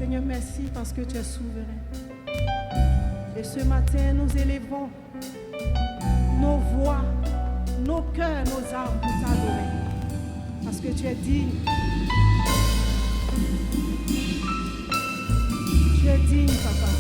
Seigneur, merci parce que tu es souverain. Et ce matin, nous élevons nos voix, nos cœurs, nos âmes pour t'adorer. Parce que tu es digne. Tu es digne, Papa.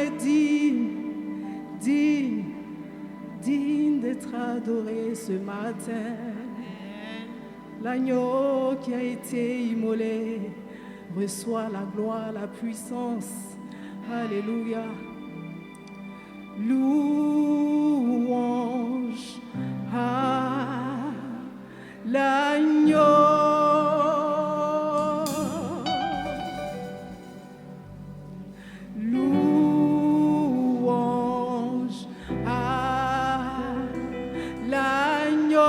est digne, digne, digne d'être adoré ce matin. L'agneau qui a été immolé reçoit la gloire, la puissance. Alléluia. Louange à l'agneau. Louange à l'agneau.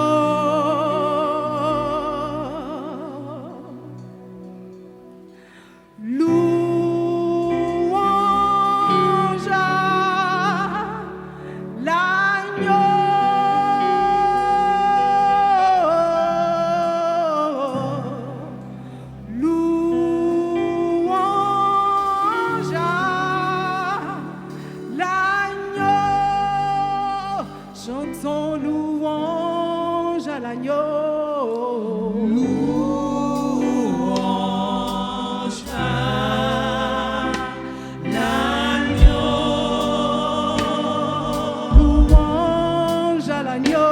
Chantons louange à l'agneau. Louange à l'agneau. Louange à l'agneau.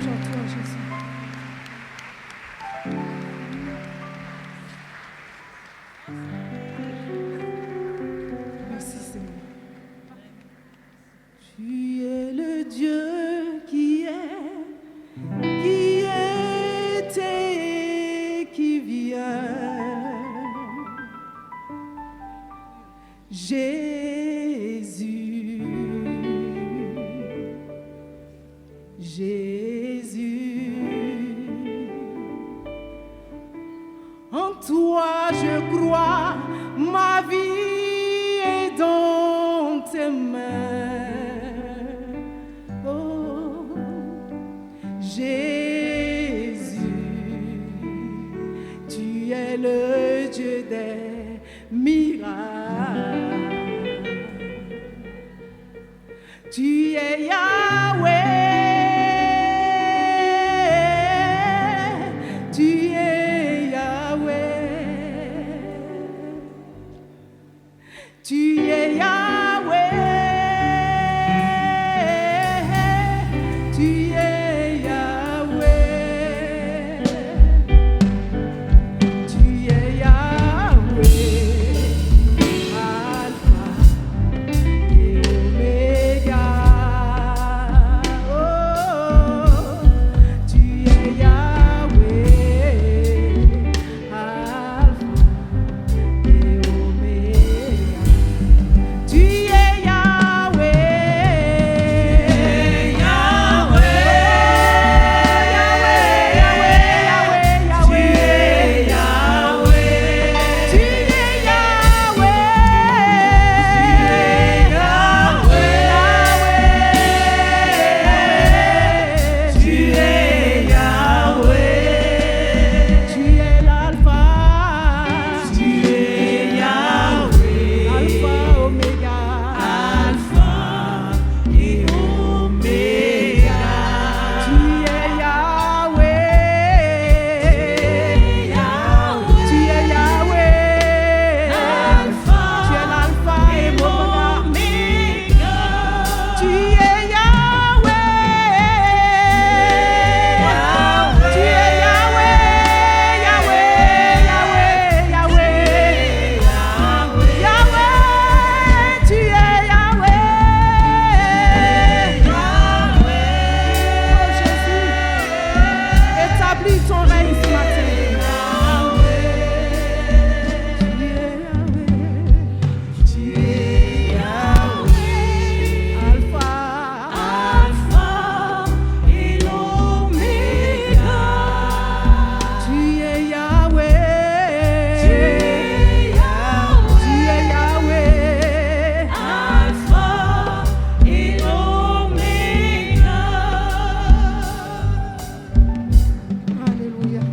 louange à toi, Jésus. Merci, Seigneur. Tu es le Dieu qui était et qui vient. Jésus, Jésus, en toi je crois, ma vie est dans tes mains. Oh, Jésus, tu es le Dieu des miracles. Tu es Yahweh, tu es Yahweh, tu es Yahweh, tu es Yahweh, tu es Yahweh, Alpha et Omega. Oh, tu es Yahweh, Alpha et Omega. Tu es Yahweh, tu es l'alpha, alpha, oméga. Tu es Yahweh, tu es Yahweh, tu es l'alpha et l'oméga. Tu es Yahweh, tu es Yahweh, Yahweh, Yahweh, Yahweh, Yahweh, tu es Yahweh. Oh Jésus, établis ton règne ce matin. Tu es Yahweh, Alpha, tu es Yahweh, tu es Yahweh, Alléluia.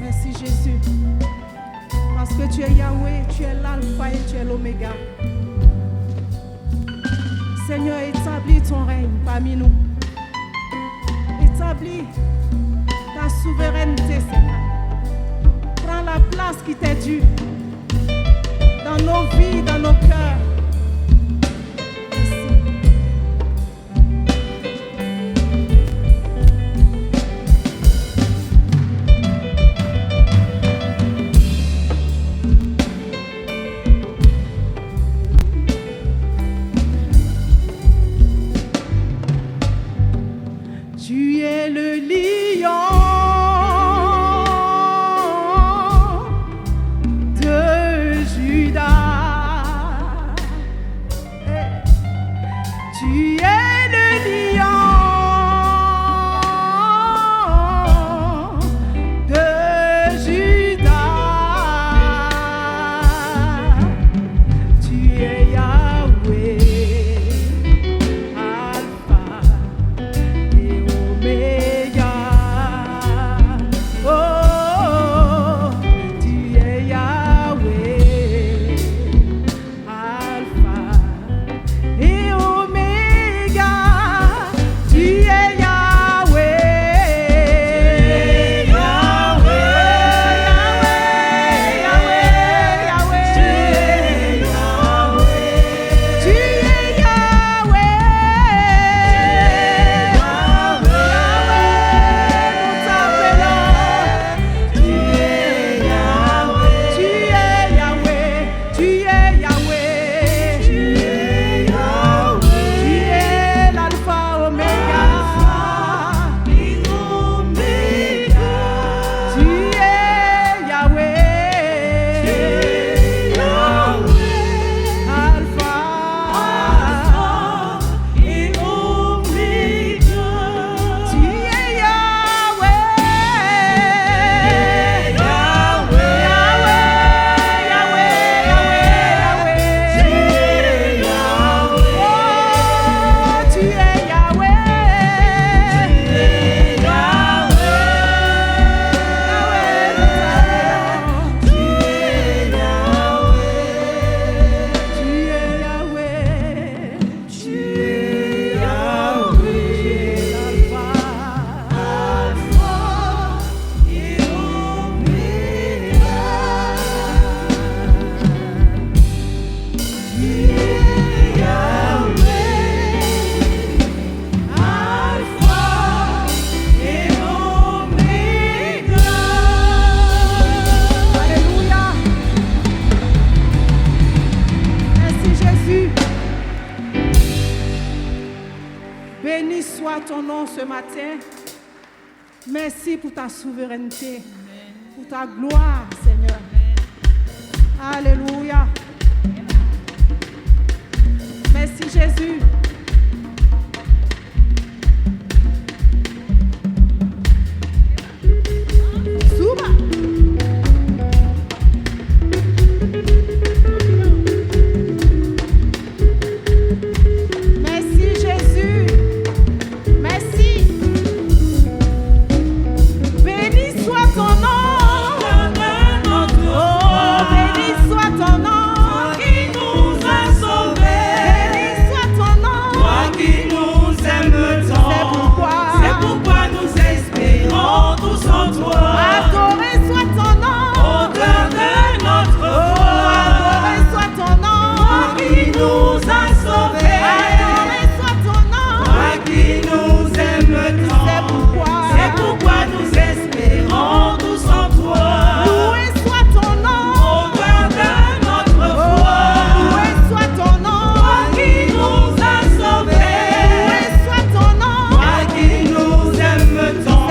Merci Jésus, parce que tu es Yahweh, tu es l'alpha et tu es l'oméga. Seigneur, établis ton règne parmi nous. Établis ta souveraineté, Seigneur. Prends la place qui t'est due dans nos vies, dans nos cœurs. Merci. Tu es le lion de Judas. Tu es le lion de Judas. Tu es Yahweh, Alpha et Omega. Oh, tu es Yahweh, Alpha et Omega. Béni soit ton nom ce matin. Merci pour ta souveraineté, pour ta gloire, Seigneur. Alléluia. Merci Jésus. Souba. Merci Jésus. Merci. Béni soit ton nom. Oh, béni soit ton nom. Toi qui nous as sauvés, Béni soit ton nom. toi qui nous aimes tant, c'est pourquoi nous espérons tous en toi. Adoré soit ton nom. Au cœur de notre Adoré foi, soit ton nom. toi qui nous as sauvés, Adoré soit ton nom. toi qui nous aimes tant, c'est pourquoi nous espérons tous en toi. Loué soit ton nom. Au cœur de notre Loué foi, soit ton nom. toi qui nous as sauvés, Loué soit ton nom. toi qui nous aimes tant,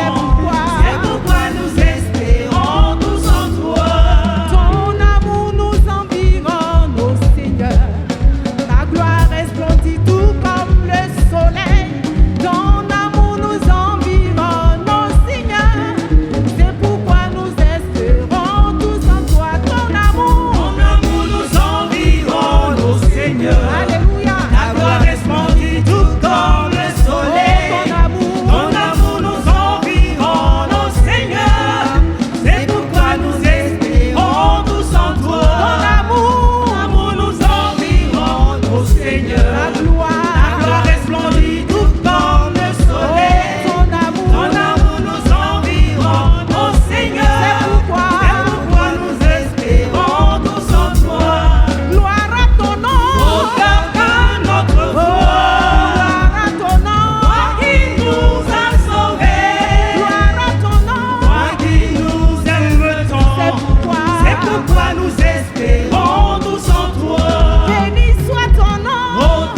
c'est pourquoi nous espérons tous en toi. Ton amour nous environne, ô Seigneur. Ta gloire resplendit tout comme le soleil. Ton amour nous environne, ô Seigneur. C'est pourquoi nous espérons tous en toi. Ton amour. Ton amour nous environne, ô Seigneur. Alléluia. Ta gloire resplendit tout comme le soleil. Oh, ton amour. Ton amour nous environne, ô Seigneur. C'est pourquoi nous espérons tous en toi. Ton amour. Ton amour nous environne, ô Seigneur. Ta gloire. Ta gloire resplendit tout comme le soleil. Oh, ton amour. Ton amour nous environne, ô Seigneur. C'est pourquoi nous espérons tous en toi. Gloire à ton nom. Au cœur de notre foi, Gloire à ton nom. toi qui nous as sauvés, Gloire à ton nom. toi qui nous aimes C'est tant, pourquoi. c'est pourquoi nous espérons tous en toi. Béni soit ton nom. Au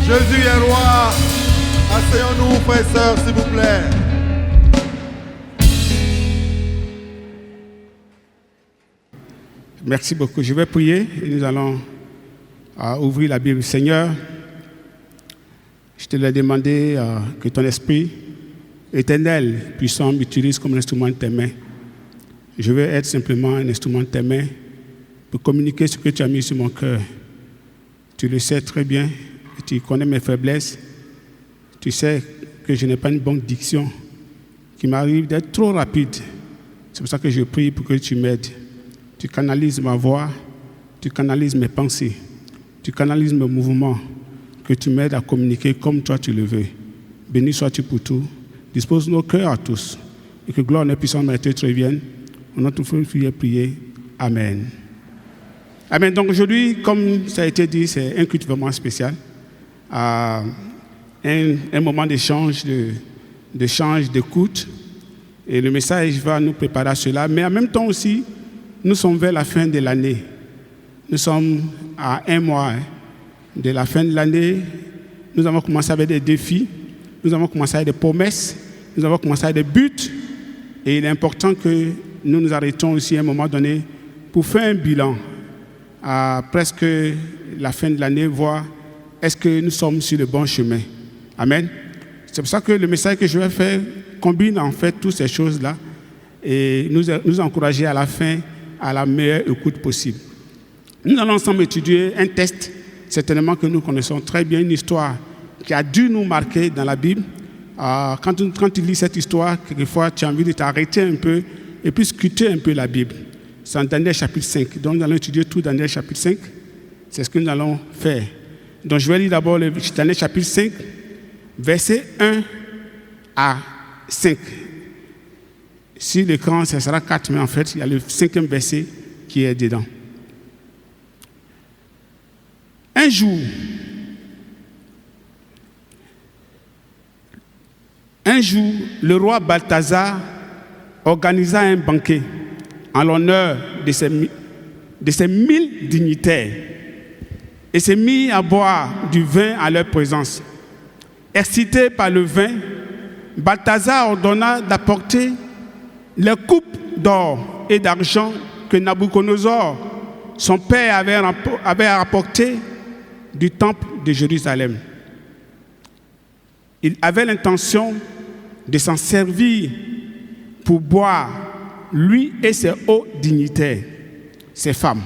Jésus est roi. Asseyons-nous, frères et sœurs, s'il vous plaît. Merci beaucoup. Je vais prier et nous allons ouvrir la Bible. Seigneur, je te l'ai demandé que ton esprit éternel, puissant, m'utilise comme instrument de tes mains. Je veux être simplement un instrument de tes mains pour communiquer ce que tu as mis sur mon cœur. Tu le sais très bien, tu connais mes faiblesses. Tu sais que je n'ai pas une bonne diction, qu'il m'arrive d'être trop rapide. C'est pour ça que je prie pour que tu m'aides. Tu canalises ma voix, tu canalises mes pensées, tu canalises mes mouvements, que tu m'aides à communiquer comme toi tu le veux. Béni sois-tu pour tout. Dispose nos cœurs à tous et que gloire et puissance de te reviennent. On a tout fait prier. Amen. Amen. Donc aujourd'hui, comme ça a été dit, c'est un culte vraiment spécial. Un moment d'échange, d'écoute. Et le message va nous préparer à cela. Mais en même temps aussi, nous sommes vers la fin de l'année. Nous sommes à 1 mois de la fin de l'année. Nous avons commencé avec des défis. Nous avons commencé avec des promesses. Nous avons commencé avec des buts. Et il est important que nous nous arrêtons aussi à un moment donné pour faire un bilan à presque la fin de l'année, voir est-ce que nous sommes sur le bon chemin. Amen. C'est pour ça que le message que je vais faire combine en fait toutes ces choses-là et nous encourager à la fin à la meilleure écoute possible. Nous allons ensemble étudier un texte, certainement que nous connaissons très bien, une histoire qui a dû nous marquer dans la Bible. Quand tu lis cette histoire, quelquefois tu as envie de t'arrêter un peu et puis scruter un peu la Bible. C'est en Daniel chapitre 5. Donc nous allons étudier tout Daniel chapitre 5. C'est ce que nous allons faire. Donc je vais lire d'abord le Daniel chapitre 5, versets 1 à 5. Sur l'écran, ce sera 4, mais en fait, il y a le 5e verset qui est dedans. Un jour, le roi Balthazar organisa un banquet en l'honneur de ses 1000 dignitaires et s'est mis à boire du vin à leur présence. Excité par le vin, Balthazar ordonna d'apporter les coupes d'or et d'argent que Nabuchodonosor, son père, avait rapportées du temple de Jérusalem. Il avait l'intention de s'en servir pour boire, lui et ses hauts dignitaires, ses femmes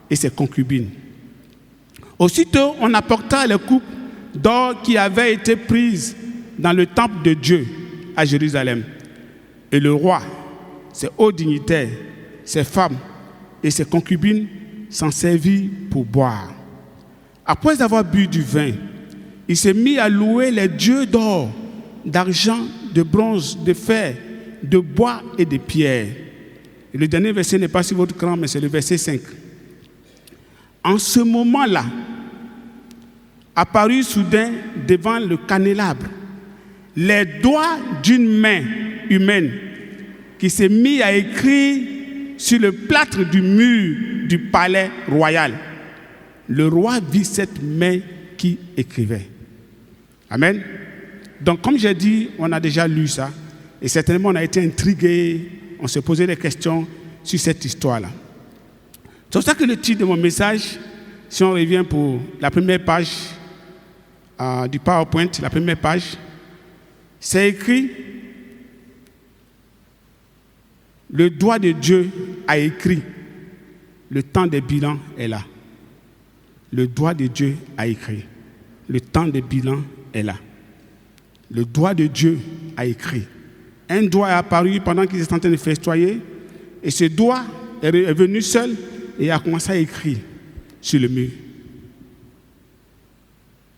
et ses concubines. Aussitôt, on apporta les coupes d'or qui avaient été prises dans le temple de Dieu à Jérusalem. Et le roi, ses hauts dignitaires, ses femmes et ses concubines s'en servirent pour boire. Après avoir bu du vin, il s'est mis à louer les dieux d'or, d'argent, de bronze, de fer, de bois et de pierre. Et le dernier verset n'est pas sur votre écran, mais c'est le verset 5. En ce moment-là, apparut soudain devant le candélabre les doigts d'une main humaine qui s'est mis à écrire sur le plâtre du mur du palais royal. Le roi vit cette main qui écrivait. Amen. Donc, comme j'ai dit, on a déjà lu ça. Et certainement, on a été intrigués. On se posait des questions sur cette histoire-là. C'est pour ça que le titre de mon message, si on revient pour la première page du PowerPoint, la première page, c'est écrit « Le doigt de Dieu a écrit, le temps des bilans est là. » Le doigt de Dieu a écrit, le temps des bilans est là. Le doigt de Dieu a écrit. Un doigt est apparu pendant qu'ils étaient en train de festoyer, et ce doigt est venu seul et a commencé à écrire sur le mur.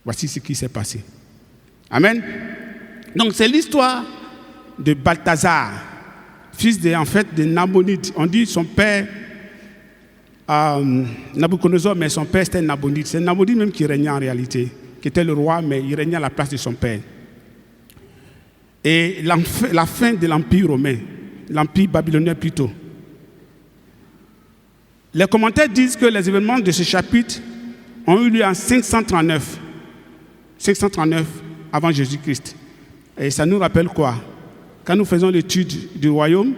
Voici ce qui s'est passé. Amen. Donc c'est l'histoire de Balthazar, fils de Nabonide. On dit son père, Nabuchodonosor, mais son père c'était Nabonide. C'est Nabonide même qui régnait en réalité, qui était le roi, mais il régnait à la place de son père. Et la fin de l'Empire romain, l'Empire babylonien plutôt. Les commentaires disent que les événements de ce chapitre ont eu lieu en 539. 539 avant Jésus-Christ. Et ça nous rappelle quoi? Quand nous faisons l'étude du royaume,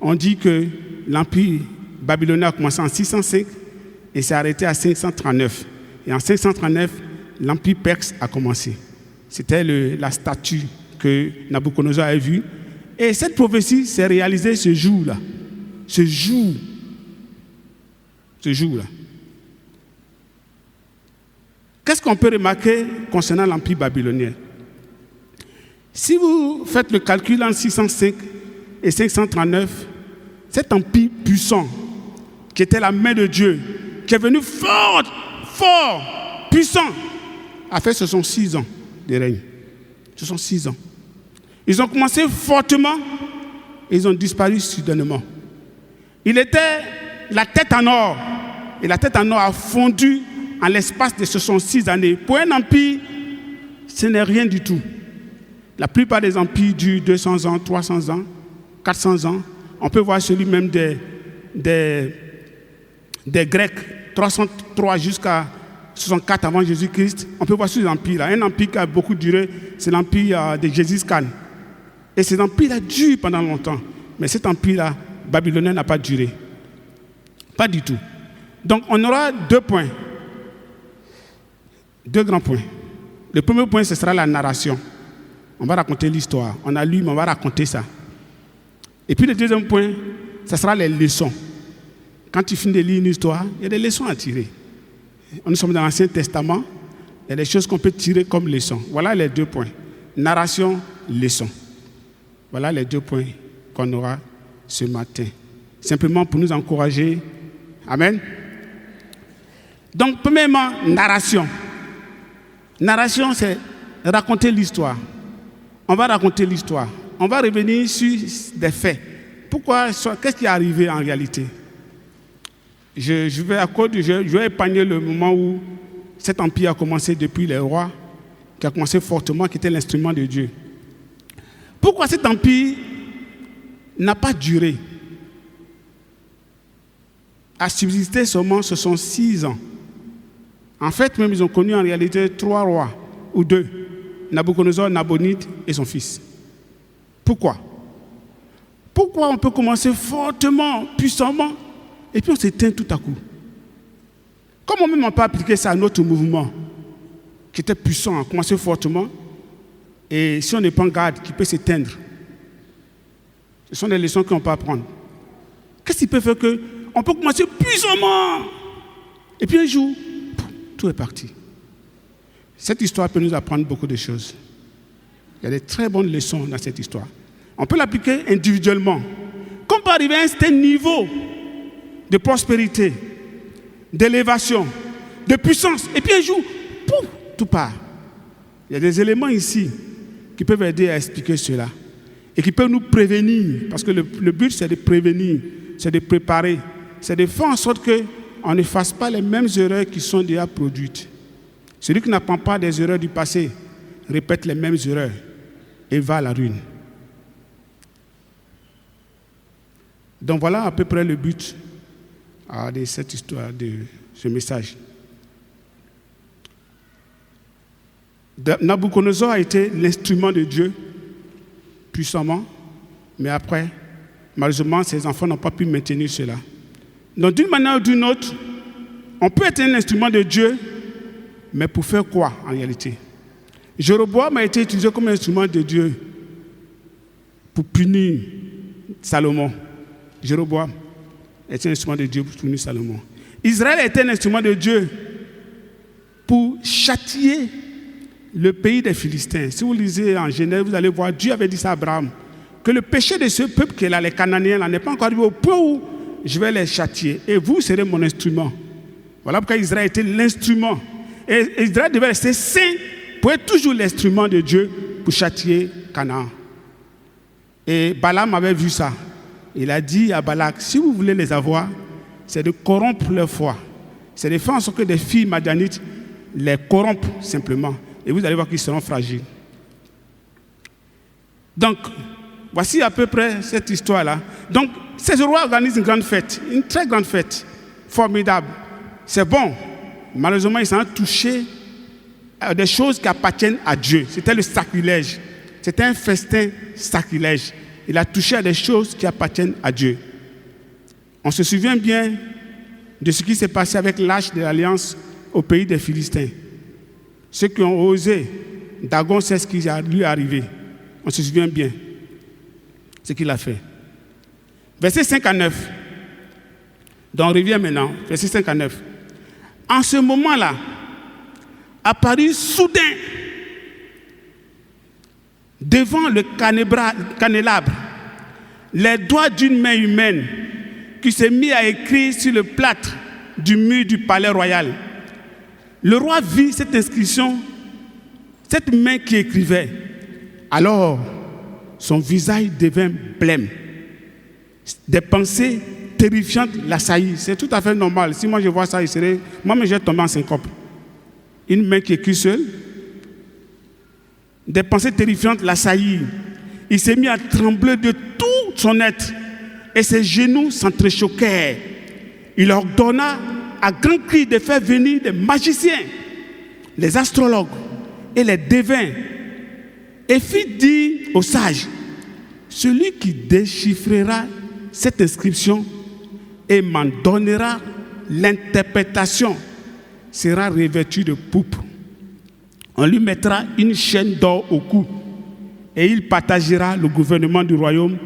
on dit que l'empire babylonien a commencé en 605 et s'est arrêté à 539. Et en 539, l'empire perse a commencé. C'était la statue que Nabucodonosor avait vue. Et cette prophétie s'est réalisée ce jour-là. Ce jour-là. Qu'est-ce qu'on peut remarquer concernant l'empire babylonien? Si vous faites le calcul entre 605 et 539, cet empire puissant, qui était la main de Dieu, qui est venu fort, puissant, a fait 6 ans de règne. Ce sont 6 ans. Ils ont commencé fortement et ils ont disparu soudainement. Il était la tête en or. Et la tête en or a fondu en l'espace de 66 années. Pour un empire, ce n'est rien du tout. La plupart des empires durent 200 ans, 300 ans, 400 ans. On peut voir celui même des Grecs, 303 jusqu'à 64 avant Jésus-Christ. On peut voir ces empires-là. Un empire qui a beaucoup duré, c'est l'empire de Gengis Khan. Et cet empire-là dure pendant longtemps. Mais cet empire-là, babylonien, n'a pas duré. Pas du tout. Donc, on aura 2 points. 2 grands points. Le premier point, ce sera la narration. On va raconter l'histoire. On a lu, mais on va raconter ça. Et puis, le deuxième point, ce sera les leçons. Quand tu finis de lire une histoire, il y a des leçons à tirer. Nous sommes dans l'Ancien Testament. Il y a des choses qu'on peut tirer comme leçons. Voilà les 2 points. Narration, leçon. Voilà les 2 points qu'on aura ce matin. Simplement pour nous encourager. Amen. Donc, premièrement, narration. Narration, c'est raconter l'histoire. On va raconter l'histoire. On va revenir sur des faits. Pourquoi? Qu'est-ce qui est arrivé en réalité? Je vais épargner le moment où cet empire a commencé depuis les rois, qui a commencé fortement, qui était l'instrument de Dieu. Pourquoi cet empire n'a pas duré? A subsisté seulement 6 ans. En fait, même ils ont connu en réalité 3 rois, ou 2. Nabucodonosor, Nabonide et son fils. Pourquoi? Pourquoi on peut commencer fortement, puissamment, et puis on s'éteint tout à coup? Comment même on peut appliquer ça à notre mouvement, qui était puissant, a commencé fortement, et si on ne prend garde, qui peut s'éteindre? Ce sont des leçons qu'on peut apprendre. Qu'est-ce qui peut faire qu'on peut commencer puissamment, et puis un jour, tout est parti? Cette histoire peut nous apprendre beaucoup de choses. Il y a des très bonnes leçons dans cette histoire. On peut l'appliquer individuellement. Comme peut arriver à un certain niveau de prospérité, d'élévation, de puissance, et puis un jour, pouf, tout part. Il y a des éléments ici qui peuvent aider à expliquer cela et qui peuvent nous prévenir, parce que le but, c'est de prévenir, c'est de préparer, c'est de faire en sorte qu'on ne fasse pas les mêmes erreurs qui sont déjà produites. Celui qui n'apprend pas des erreurs du passé répète les mêmes erreurs et va à la ruine. Donc voilà à peu près le but de cette histoire, de ce message. Nabucodonosor a été l'instrument de Dieu puissamment, mais après, malheureusement, ses enfants n'ont pas pu maintenir cela. Donc d'une manière ou d'une autre, on peut être un instrument de Dieu, mais pour faire quoi en réalité? Jéroboam a été utilisé comme instrument de Dieu pour punir Salomon. Jéroboam était un instrument de Dieu pour punir Salomon. Israël était un instrument de Dieu pour châtier le pays des Philistins. Si vous lisez en Genèse, vous allez voir, Dieu avait dit ça à Abraham, que le péché de ce peuple qui est là, les Cananéens, là, n'est pas encore arrivé au point où je vais les châtier. Et vous serez mon instrument. Voilà pourquoi Israël était l'instrument. Et Israël devait rester saint pour être toujours l'instrument de Dieu pour châtier Canaan. Et Balaam avait vu ça. Il a dit à Balak, si vous voulez les avoir, c'est de corrompre leur foi. C'est de faire en sorte que des filles madianites les corrompent simplement. Et vous allez voir qu'ils seront fragiles. Donc, voici à peu près cette histoire-là. Donc, ces rois organisent une grande fête, une très grande fête, formidable. C'est bon. Malheureusement, ils ont touché des choses qui appartiennent à Dieu. C'était le sacrilège. C'était un festin sacrilège. Il a touché à des choses qui appartiennent à Dieu. On se souvient bien de ce qui s'est passé avec l'arche de l'Alliance au pays des Philistins. Ceux qui ont osé, Dagon sait ce qui lui est arrivé. On se souvient bien ce qu'il a fait. Verset 5 à 9. Donc on revient maintenant, verset 5 à 9. En ce moment-là, apparut soudain devant le candélabre les doigts d'une main humaine qui s'est mis à écrire sur le plâtre du mur du palais royal. Le roi vit cette inscription, cette main qui écrivait. Alors, son visage devint blême. Des pensées terrifiantes l'assaillissent. C'est tout à fait normal. Si moi je vois ça, moi-même je vais tomber en syncope. Une main qui écrit seule. Des pensées terrifiantes l'assaillissent. Il s'est mis à trembler de tout son être et ses genoux s'entrechoquèrent. Il ordonna à grand cri de faire venir des magiciens, les astrologues et les devins, et fit dire aux sages: celui qui déchiffrera cette inscription et m'en donnera l'interprétation sera revêtu de pourpre. On lui mettra une chaîne d'or au cou et il partagera le gouvernement du royaume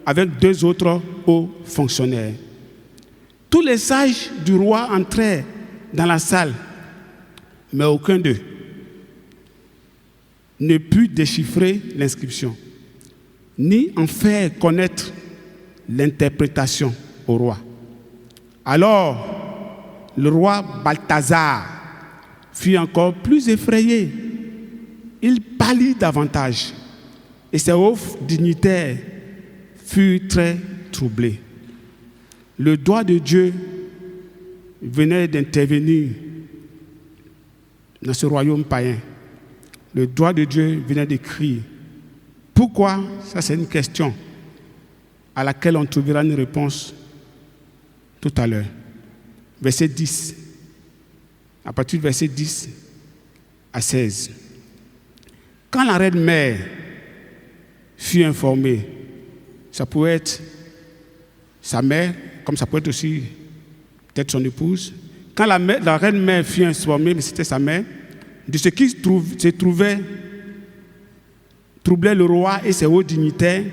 avec 2 autres hauts fonctionnaires. Tous les sages du roi entrèrent dans la salle, mais aucun d'eux ne put déchiffrer l'inscription, ni en faire connaître l'interprétation au roi. Alors, le roi Balthazar fut encore plus effrayé. Il pâlit davantage et ses hauts dignitaires furent très troublés. Le doigt de Dieu venait d'intervenir dans ce royaume païen. Le doigt de Dieu venait d'écrire. Pourquoi? Ça, c'est une question à laquelle on trouvera une réponse tout à l'heure. Verset 10. À partir du verset 10 à 16. Quand la reine mère fut informée, ça pouvait être sa mère, comme ça pouvait être aussi peut-être son épouse. Quand la reine mère fut informée, mais c'était sa mère, de ce qui se trouvait, troublait le roi et ses hauts dignitaires,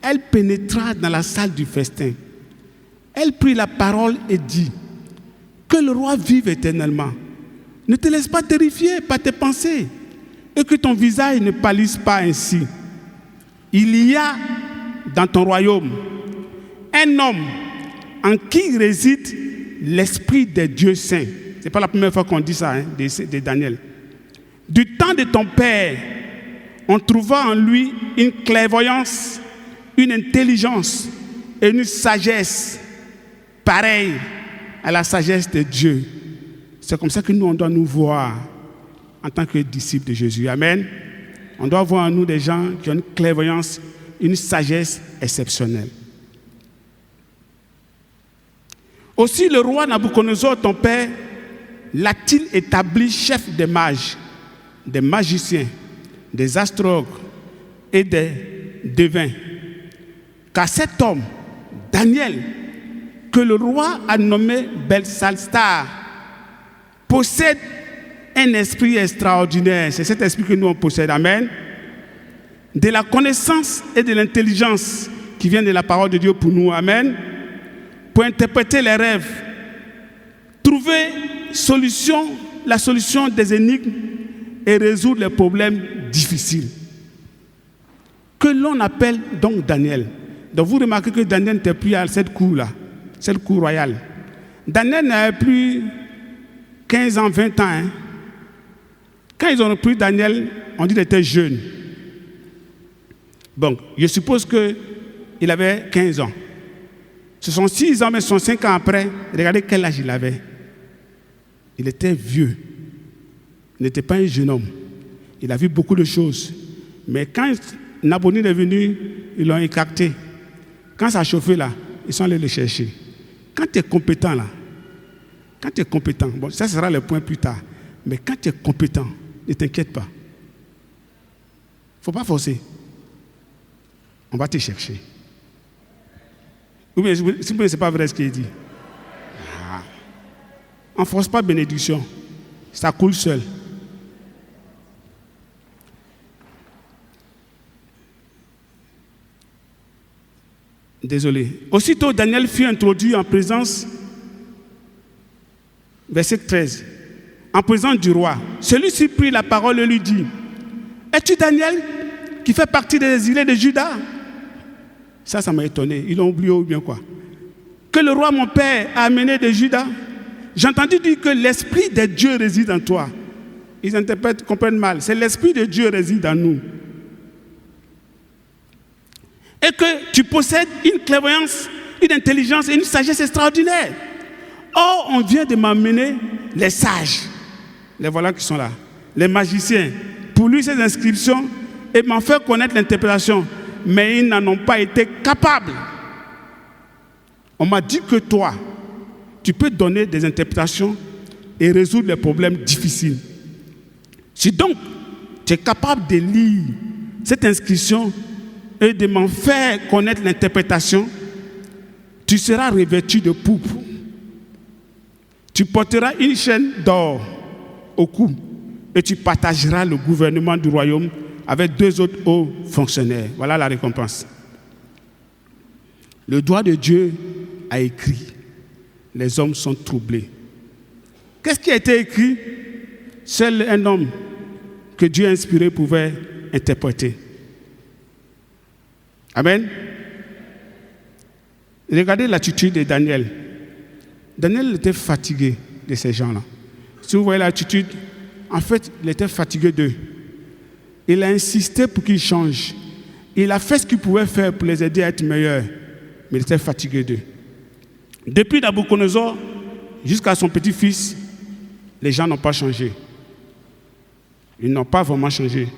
elle pénétra dans la salle du festin. Elle prit la parole et dit: que le roi vive éternellement. Ne te laisse pas terrifier par tes pensées et que ton visage ne pâlisse pas ainsi. Il y a dans ton royaume un homme en qui réside l'esprit des dieux saints. Ce n'est pas la première fois qu'on dit ça, de Daniel. Du temps de ton père, on trouva en lui une clairvoyance, une intelligence et une sagesse pareille à la sagesse de Dieu. C'est comme ça que nous, on doit nous voir en tant que disciples de Jésus. Amen. On doit voir en nous des gens qui ont une clairvoyance, une sagesse exceptionnelle. Aussi, le roi Nabuchodonosor, ton père, l'a-t-il établi chef des mages, des magiciens, des astrologues et des devins. Car cet homme, Daniel, que le roi a nommé Belsalstar, possède un esprit extraordinaire. C'est cet esprit que nous on possède. Amen. De la connaissance et de l'intelligence qui vient de la parole de Dieu pour nous. Amen. Pour interpréter les rêves, trouver la solution des énigmes et résoudre les problèmes difficiles. Que l'on appelle donc Daniel. Donc vous remarquez que Daniel n'était plus à cette cour-là, cette cour royale. Daniel n'avait plus 15 ans, 20 ans. Hein. Quand ils ont pris Daniel, on dit qu'il était jeune. Bon, je suppose qu'il avait 15 ans. Ce sont 6 ans, mais ce sont 5 ans après. Regardez quel âge il avait. Il était vieux. Il n'était pas un jeune homme. Il a vu beaucoup de choses. Mais quand Nabonide est venu, ils l'ont écarté. Quand ça a chauffé là, ils sont allés le chercher. Quand tu es compétent là, bon, ça sera le point plus tard. Mais quand tu es compétent, ne t'inquiète pas. Il ne faut pas forcer. On va te chercher. Ou bien, si ce n'est pas vrai ce qu'il dit. On ne force pas bénédiction. Ça coule seul. Désolé. Aussitôt, Daniel fut introduit en présence, verset 13, en présence du roi. Celui-ci prit la parole et lui dit, « Es-tu Daniel qui fait partie des exilés de Juda ?» Ça m'a étonné. Ils l'ont oublié ou bien quoi? Que le roi, mon père, a amené de Juda. J'ai entendu dire que l'Esprit de Dieu réside en toi. Ils interprètent, comprennent mal. C'est l'Esprit de Dieu réside en nous. Et que tu possèdes une clairvoyance, une intelligence et une sagesse extraordinaire. Or, on vient de m'amener les sages. Les voilà qui sont là. Les magiciens. Pour lui, ces inscriptions et m'en faire connaître l'interprétation. Mais ils n'en ont pas été capables. On m'a dit que toi, tu peux donner des interprétations et résoudre les problèmes difficiles. Si donc tu es capable de lire cette inscription et de m'en faire connaître l'interprétation, tu seras revêtu de pourpre. Tu porteras une chaîne d'or au cou et tu partageras le gouvernement du royaume avec 2 autres hauts fonctionnaires. Voilà la récompense. Le doigt de Dieu a écrit. Les hommes sont troublés. Qu'est-ce qui a été écrit? Seul un homme que Dieu a inspiré pouvait interpréter. Amen. Regardez l'attitude de Daniel. Daniel était fatigué de ces gens-là. Si vous voyez l'attitude, en fait, il était fatigué d'eux. Il a insisté pour qu'ils changent. Il a fait ce qu'il pouvait faire pour les aider à être meilleurs. Mais il était fatigué d'eux. Depuis Nabucodonosor jusqu'à son petit-fils, les gens n'ont pas changé. Ils n'ont pas vraiment changé.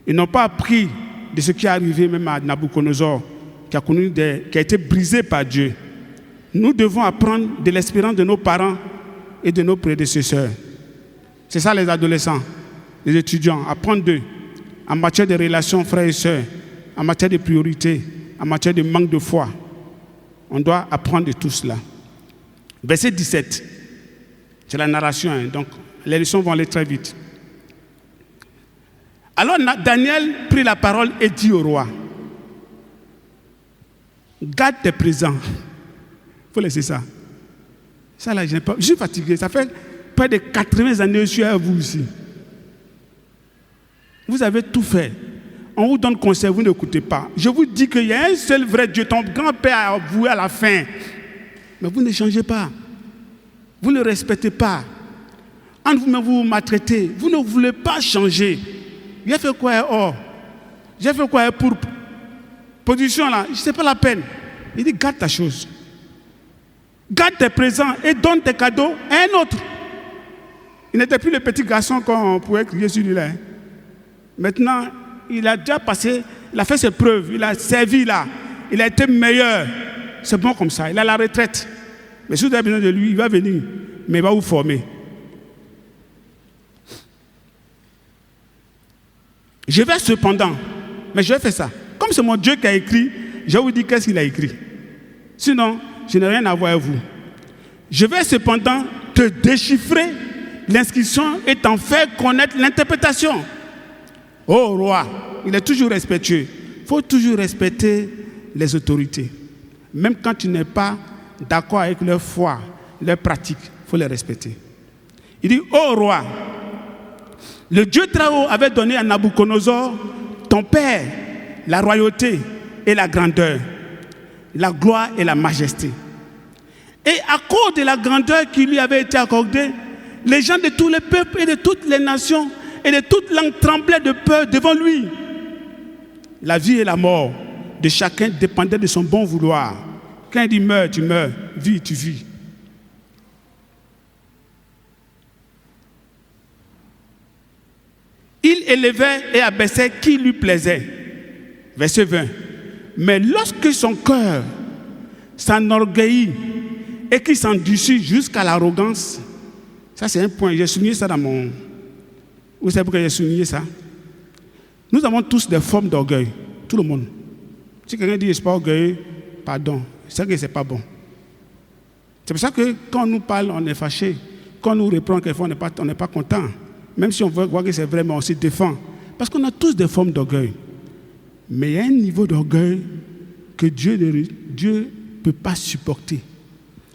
Ils n'ont pas appris de ce qui est arrivé même à Nabucodonosor, qui a été brisé par Dieu. Nous devons apprendre de l'expérience de nos parents et de nos prédécesseurs. C'est ça les adolescents, les étudiants, apprendre d'eux en matière de relations frères et sœurs, en matière de priorités, en matière de manque de foi. On doit apprendre de tout cela. Verset 17, c'est la narration, donc les leçons vont aller très vite. Alors Daniel prit la parole et dit au roi, garde tes présents. Il faut laisser ça. Ça là, je suis fatigué. Ça fait près de 80 années que je suis à vous ici. Vous avez tout fait. On vous donne conseil, vous n'écoutez pas. Je vous dis qu'il y a un seul vrai Dieu. Ton grand-père a avoué à la fin. Mais vous ne changez pas. Vous ne respectez pas. Entre vous-même, vous maltraitez. Vous ne voulez pas changer. J'ai fait quoi? Oh, j'ai fait quoi pour position là? Ce n'est pas la peine. Il dit, garde ta chose. Garde tes présents et donne tes cadeaux à un autre. Il n'était plus le petit garçon qu'on pouvait crier sur lui là. Maintenant, il a déjà passé, il a fait ses preuves, il a servi là, il a été meilleur. C'est bon comme ça, il a la retraite. Mais si vous avez besoin de lui, il va venir, mais il va vous former. Je vais cependant, mais je vais faire ça. Comme c'est mon Dieu qui a écrit, je vais vous dire qu'est-ce qu'il a écrit. Sinon, je n'ai rien à voir avec vous. Je vais cependant te déchiffrer l'inscription et t'en faire connaître l'interprétation. Oh roi, il est toujours respectueux. Il faut toujours respecter les autorités. Même quand tu n'es pas d'accord avec leur foi, leur pratique, il faut les respecter. Il dit, oh roi, le Dieu très haut avait donné à Nabucodonosor, ton père, la royauté et la grandeur, la gloire et la majesté. Et à cause de la grandeur qui lui avait été accordée, les gens de tous les peuples et de toutes les nations et de toutes langues tremblaient de peur devant lui. La vie et la mort de chacun dépendaient de son bon vouloir. Quand il dit meurs, tu meurs, vis, tu vis. Il élevait et abaissait qui lui plaisait. Verset 20. Mais lorsque son cœur s'enorgueillit et qu'il s'endurcit jusqu'à l'arrogance, Ça, c'est un point. J'ai souligné ça dans mon... Vous savez pourquoi j'ai souligné ça? Nous avons tous des formes d'orgueil. Tout le monde. Si quelqu'un dit « je ne suis pas orgueilleux », pardon. C'est que ce n'est pas bon. C'est pour ça que quand on nous parle, on est fâché. Quand on nous reprend quelquefois, on n'est pas content. Même si on veut voir que c'est vrai, mais on se défend. Parce qu'on a tous des formes d'orgueil. Mais il y a un niveau d'orgueil que Dieu ne peut pas supporter.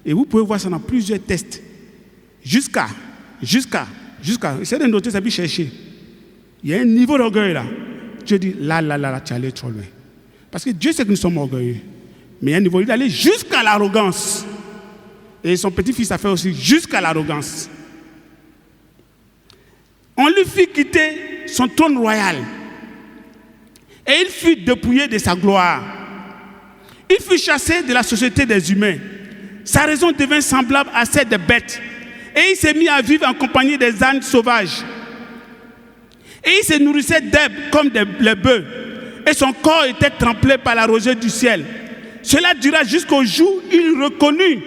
Et vous pouvez voir ça dans plusieurs tests. Jusqu'à. Essayez de noter ça, puis chercher. Il y a un niveau d'orgueil là. Dieu dit, là, tu es allé trop loin. Parce que Dieu sait que nous sommes orgueilleux. Mais il y a un niveau d'aller jusqu'à l'arrogance. Et son petit-fils a fait aussi jusqu'à l'arrogance. On lui fit quitter son trône royal. Et il fut dépouillé de sa gloire. Il fut chassé de la société des humains. Sa raison devint semblable à celle des bêtes. Et il s'est mis à vivre en compagnie des ânes sauvages. Et il se nourrissait d'herbes comme les bœufs. Et son corps était trempé par la rosée du ciel. Cela dura jusqu'au jour où il reconnut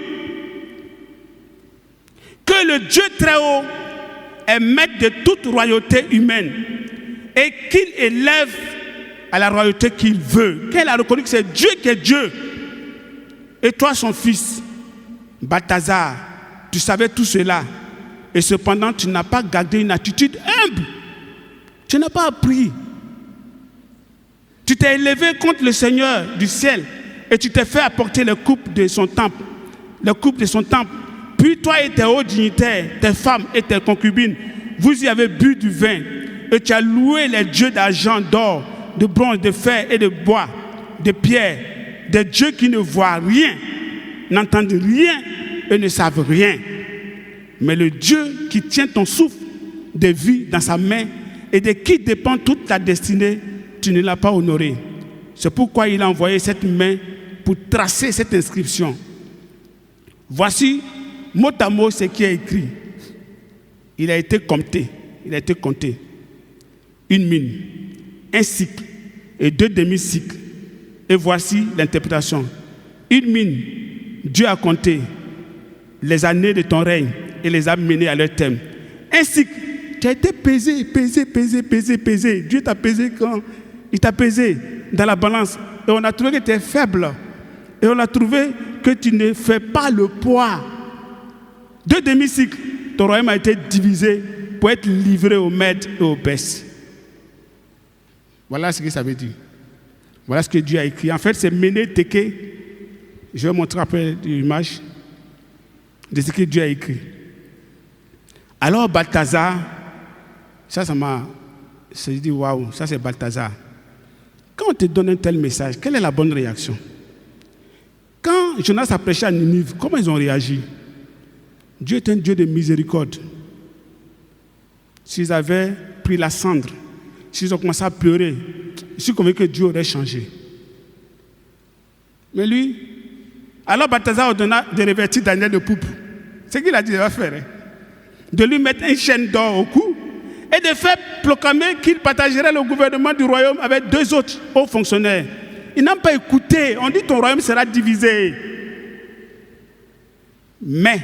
que le Dieu très haut est maître de toute royauté humaine et qu'il élève à la royauté qu'il veut. Qu'elle a reconnu que c'est Dieu qui est Dieu. Et toi, son fils, Balthazar, tu savais tout cela. Et cependant, tu n'as pas gardé une attitude humble. Tu n'as pas appris. Tu t'es élevé contre le Seigneur du ciel et tu t'es fait apporter les coupes de son temple. Les coupes de son temple. Puis toi et tes hauts dignitaires, tes femmes et tes concubines, vous y avez bu du vin. Et tu as loué les dieux d'argent, d'or, de bronze, de fer et de bois, de pierre, des dieux qui ne voient rien, n'entendent rien et ne savent rien. Mais le Dieu qui tient ton souffle de vie dans sa main et de qui dépend toute ta destinée, tu ne l'as pas honoré. C'est pourquoi il a envoyé cette main pour tracer cette inscription. Voici, mot à mot, ce qui est écrit. Il a été compté. Une mine, un cycle et 2 demi-cycles. Et voici l'interprétation. Une mine, Dieu a compté les années de ton règne et les a menées à leur terme. Un cycle, tu as été pesé. Dieu t'a pesé quand il t'a pesé dans la balance. Et on a trouvé que tu es faible. Et on a trouvé que tu ne fais pas le poids. 2 demi-cycles, ton royaume a été divisé pour être livré aux Mèdes et aux Perses. Voilà ce que ça veut dire. Voilà ce que Dieu a écrit. En fait, c'est Méné Téké. Je vais montrer après l'image de ce que Dieu a écrit. Alors Balthazar, ça m'a dit waouh, ça c'est Balthazar. Quand on te donne un tel message, quelle est la bonne réaction? Quand Jonas a prêché à Ninive, comment ils ont réagi? Dieu est un Dieu de miséricorde. S'ils avaient pris la cendre, s'ils ont commencé à pleurer, je suis convaincu que Dieu aurait changé. Mais lui, alors Balthazar ordonna de revêtir Daniel de poupe. C'est ce qu'il a dit, il va faire. De lui mettre une chaîne d'or au cou et de faire proclamer qu'il partagerait le gouvernement du royaume avec 2 autres hauts fonctionnaires. Ils n'ont pas écouté. On dit ton royaume sera divisé. Mais,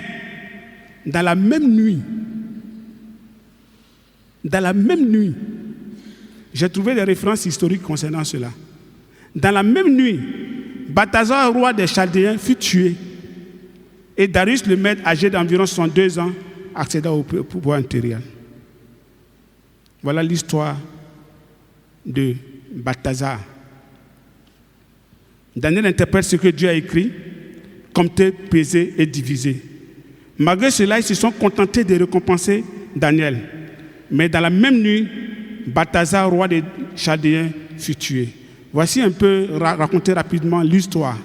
dans la même nuit, j'ai trouvé des références historiques concernant cela. Dans la même nuit, Balthazar, roi des Chaldéens, fut tué. Et Darius le Mède, âgé d'environ 62 ans, accéda au pouvoir impérial. Voilà l'histoire de Balthazar. Daniel interprète ce que Dieu a écrit, compté, pesé et divisé. Malgré cela, ils se sont contentés de récompenser Daniel. Mais dans la même nuit, Balthazar, roi des Chaldéens, fut tué. Voici un peu raconter rapidement l'histoire.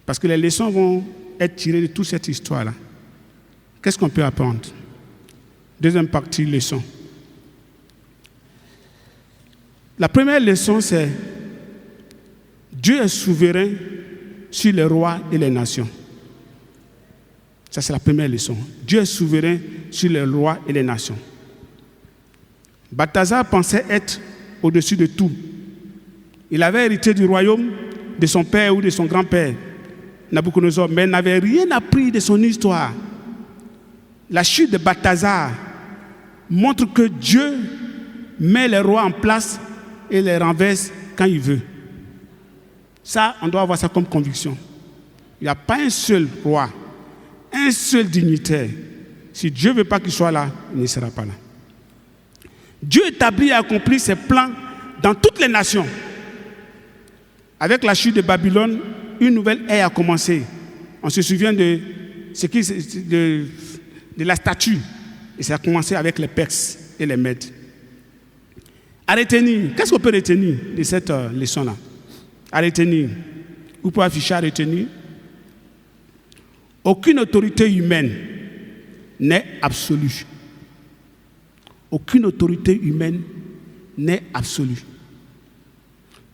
Parce que les leçons vont être tirées de toute cette histoire-là. Qu'est-ce qu'on peut apprendre? Deuxième partie, leçon. La première leçon, c'est Dieu est souverain sur les rois et les nations. Ça, c'est la première leçon. Dieu est souverain sur les rois et les nations. Balthazar pensait être au-dessus de tout. Il avait hérité du royaume de son père ou de son grand-père, Nabuchodonosor, mais n'avait rien appris de son histoire. la chute de Balthazar montre que Dieu met les rois en place et les renverse quand il veut. Ça, on doit avoir ça comme conviction. Il n'y a pas un seul roi, un seul dignitaire. Si Dieu ne veut pas qu'il soit là, il ne sera pas là. Dieu établit et accomplit ses plans dans toutes les nations. Avec la chute de Babylone, une nouvelle ère a commencé. On se souvient de la statue. Et ça a commencé avec les Perses et les Mèdes. À retenir, qu'est-ce qu'on peut retenir de cette leçon-là? À retenir, vous pouvez afficher à retenir. Aucune autorité humaine n'est absolue. Aucune autorité humaine n'est absolue.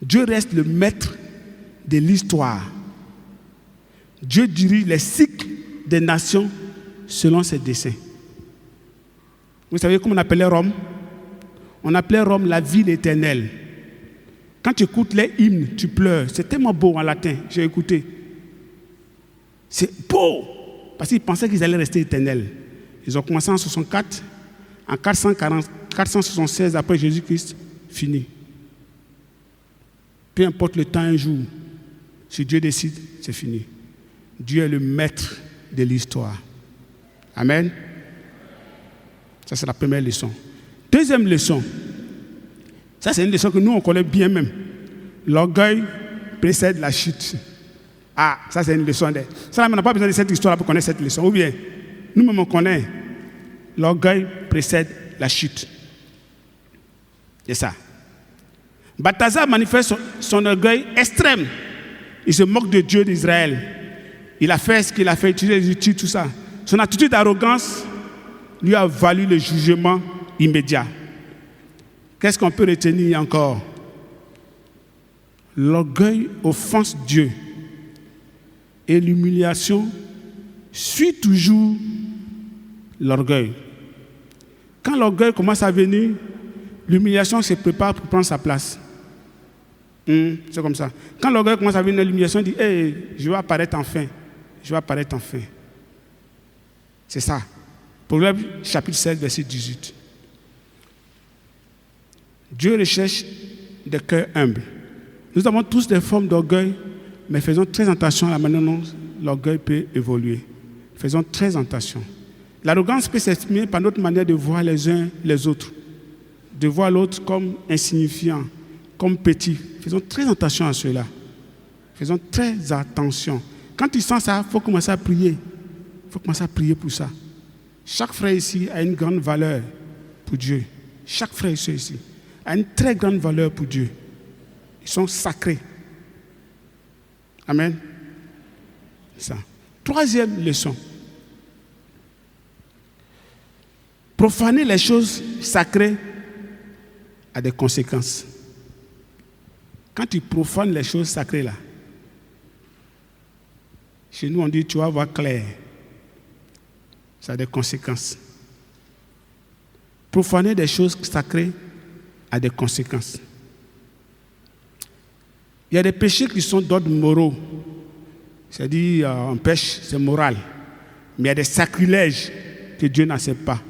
Dieu reste le maître de l'histoire. Dieu dirige les cycles des nations selon ses desseins. Vous savez comment on appelait Rome? On appelait Rome la ville éternelle. Quand tu écoutes les hymnes, tu pleures. C'est tellement beau en latin, j'ai écouté. C'est beau, parce qu'ils pensaient qu'ils allaient rester éternels. Ils ont commencé en 64, en 476 après Jésus-Christ, fini. Peu importe le temps, un jour, si Dieu décide, c'est fini. Dieu est le maître de l'histoire. Amen. Ça, c'est la première leçon. Deuxième leçon. Ça, c'est une leçon que nous, on connaît bien même. L'orgueil précède la chute. Ah, ça, c'est une leçon. Ça, on n'a pas besoin de cette histoire pour connaître cette leçon. Ou bien, nous-mêmes, on connaît. L'orgueil précède la chute. C'est ça. Balthazar manifeste son orgueil extrême. Il se moque de Dieu d'Israël. Il a fait ce qu'il a fait, utiliser les outils, tout ça. Son attitude d'arrogance lui a valu le jugement immédiat. Qu'est-ce qu'on peut retenir encore? L'orgueil offense Dieu et l'humiliation suit toujours l'orgueil. Quand l'orgueil commence à venir, l'humiliation se prépare pour prendre sa place. C'est comme ça. Quand l'orgueil commence à venir, l'humiliation dit hey, je vais apparaître enfin. Je vais apparaître enfin. C'est ça. Proverbe chapitre 16, verset 18. Dieu recherche des cœurs humbles. Nous avons tous des formes d'orgueil, mais faisons très attention à la manière dont l'orgueil peut évoluer. Faisons très attention. L'arrogance peut s'exprimer par notre manière de voir les uns les autres, de voir l'autre comme insignifiant, comme petit. Faisons très attention à cela. Faisons très attention. Quand tu sens ça, il faut commencer à prier. Il faut commencer à prier pour ça. Chaque frère ici a une grande valeur pour Dieu. Chaque frère ici a une très grande valeur pour Dieu. Ils sont sacrés. Amen. Ça. Troisième leçon. Profaner les choses sacrées a des conséquences. Quand tu profanes les choses sacrées là, chez nous on dit tu vas voir clair. Ça a des conséquences. Profaner des choses sacrées a des conséquences. Il y a des péchés qui sont d'ordre moraux. C'est-à-dire, on pêche, c'est moral. Mais il y a des sacrilèges que Dieu n'accepte pas.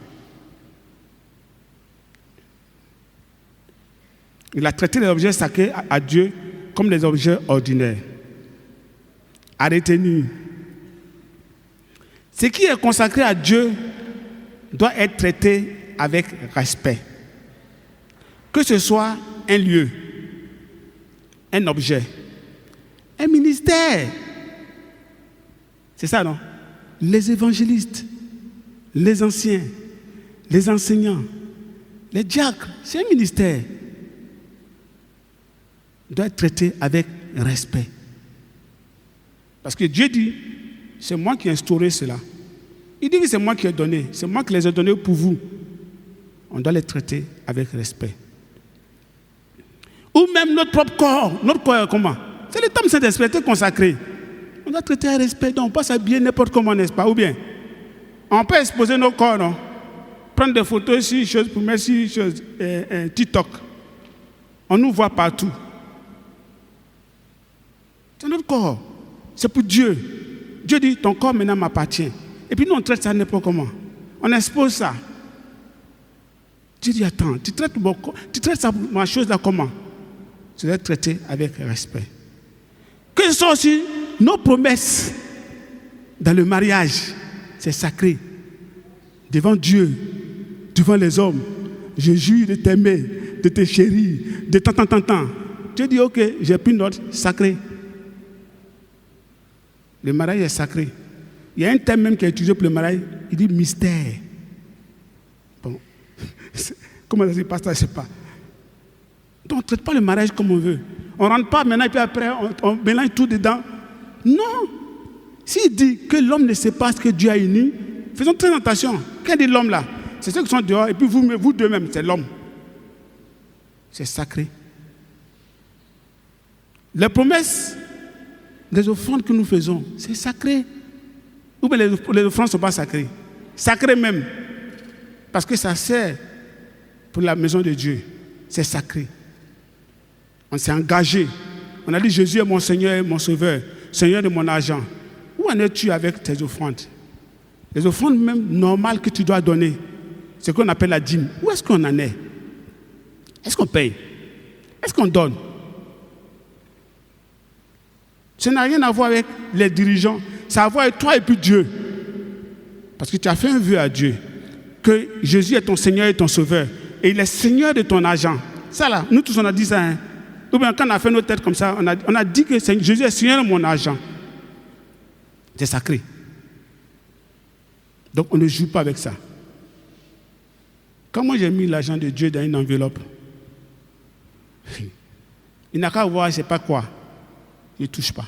Il a traité les objets sacrés à Dieu comme des objets ordinaires. À retenir. Ce qui est consacré à Dieu doit être traité avec respect. Que ce soit un lieu, un objet, un ministère. C'est ça, non? Les évangélistes, les anciens, les enseignants, les diacres, c'est un ministère. Doit être traité avec respect. Parce que Dieu dit, c'est moi qui ai instauré cela. Il dit que c'est moi qui ai donné, c'est moi qui les ai donnés pour vous. On doit les traiter avec respect. Ou même notre propre corps. Notre corps, comment? C'est le temps de Saint-Esprit consacré. On doit traiter avec respect, donc on peut s'habiller n'importe comment, n'est-ce pas? Ou bien, on peut exposer nos corps, non? Prendre des photos ici, choses pour mettre ici, choses, TikTok. On nous voit partout. C'est notre corps. C'est pour Dieu. Dieu dit, ton corps maintenant m'appartient. Et puis nous, on traite ça n'importe comment. On expose ça. Tu dis, attends, tu traites ma chose là comment? Tu dois traiter avec respect. Que ce soit aussi nos promesses dans le mariage, c'est sacré. Devant Dieu, devant les hommes, je jure de t'aimer, de te chérir, de tant. Tu dis, ok, j'ai pris une note sacrée. Le mariage est sacré. Il y a un thème même qui est utilisé pour le mariage, il dit mystère. Bon, comment ça se passe, je ne sais pas. Donc on ne traite pas le mariage comme on veut. On ne rentre pas maintenant et puis après on mélange tout dedans. Non. S'il dit que l'homme ne sait pas ce que Dieu a uni, faisons très attention. Qu'est-ce dit l'homme là? C'est ceux qui sont dehors et puis vous deux même, c'est l'homme. C'est sacré. Les promesses, les offrandes que nous faisons, c'est sacré. Ou bien les offrandes ne sont pas sacrées. Sacrées même. Parce que ça sert pour la maison de Dieu. C'est sacré. On s'est engagé. On a dit Jésus est mon Seigneur et mon Sauveur, Seigneur de mon argent. Où en es-tu avec tes offrandes? Les offrandes même normales que tu dois donner, c'est ce qu'on appelle la dîme. Où est-ce qu'on en est? Est-ce qu'on paye? Est-ce qu'on donne? Ça n'a rien à voir avec les dirigeants. Ça a à voir avec toi et puis Dieu. Parce que tu as fait un vœu à Dieu que Jésus est ton Seigneur et ton Sauveur. Et il est Seigneur de ton argent. Ça là, nous tous on a dit ça. Hein? Ou bien quand on a fait nos têtes comme ça, on a dit que Jésus est Seigneur de mon argent. C'est sacré. Donc on ne joue pas avec ça. Quand moi j'ai mis l'argent de Dieu dans une enveloppe, il n'a qu'à voir, je ne sais pas quoi. Je ne touche pas.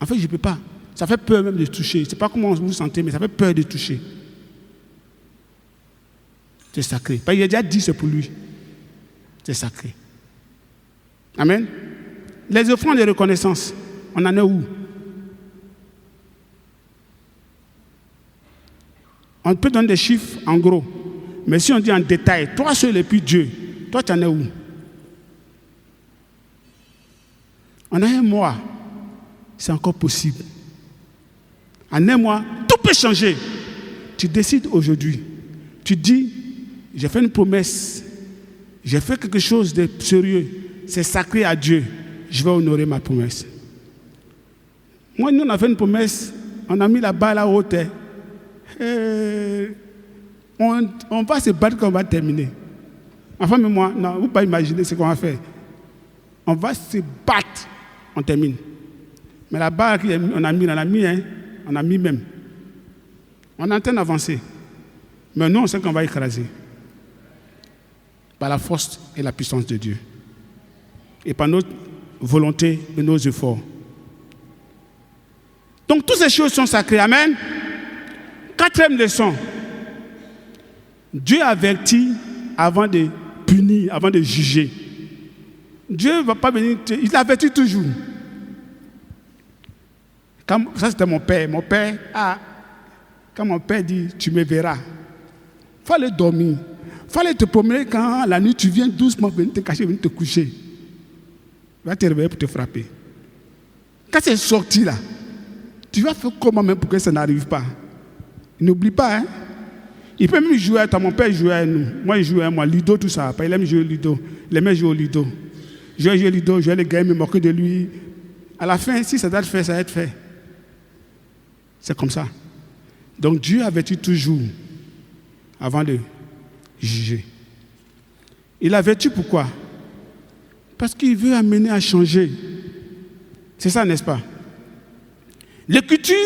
En fait, je ne peux pas. Ça fait peur même de toucher. Je ne sais pas comment vous vous sentez, mais ça fait peur de toucher. C'est sacré. Parce qu'il a déjà dit c'est pour lui. C'est sacré. Amen. Les offrandes de reconnaissance, on en est où? On peut donner des chiffres en gros. Mais si on dit en détail, toi seul et puis Dieu, toi tu en es où? En un mois, c'est encore possible. En un mois, tout peut changer. Tu décides aujourd'hui. Tu dis, j'ai fait une promesse. J'ai fait quelque chose de sérieux. C'est sacré à Dieu. Je vais honorer ma promesse. Moi, nous, on a fait une promesse. On a mis la balle à haute. On va se battre quand on va terminer. Enfin, mais moi, non, vous ne pouvez pas imaginer ce qu'on va faire. On va se battre. On termine. Mais la barre qu'on a mis, on a mis même. On est en train d'avancer. Mais nous, on sait qu'on va écraser. Par la force et la puissance de Dieu. Et par notre volonté et nos efforts. Donc, toutes ces choses sont sacrées. Amen. 4e leçon. Dieu avertit avant de punir, avant de juger. Dieu ne va pas venir, il avertit toujours. Ça, c'était mon père. Mon père, quand mon père dit, tu me verras, il fallait dormir. Il fallait te promener quand la nuit tu viens doucement venir te cacher, venir te coucher. Il va te réveiller pour te frapper. Quand c'est sorti là, tu vas faire comment même pour que ça n'arrive pas? N'oublie pas, hein? Il peut même jouer à toi. Mon père jouait à nous. Moi, il jouait à moi. Ludo, tout ça. Il aime jouer au Ludo. Il aimait jouer au Ludo. Je vais jouer au Ludo, je vais les gars me moquer de lui. À la fin, si ça doit être fait, ça va être fait. C'est comme ça. Donc Dieu avertit toujours avant de juger. Il avertit pourquoi? Parce qu'il veut amener à changer. C'est ça, n'est-ce pas? L'écriture,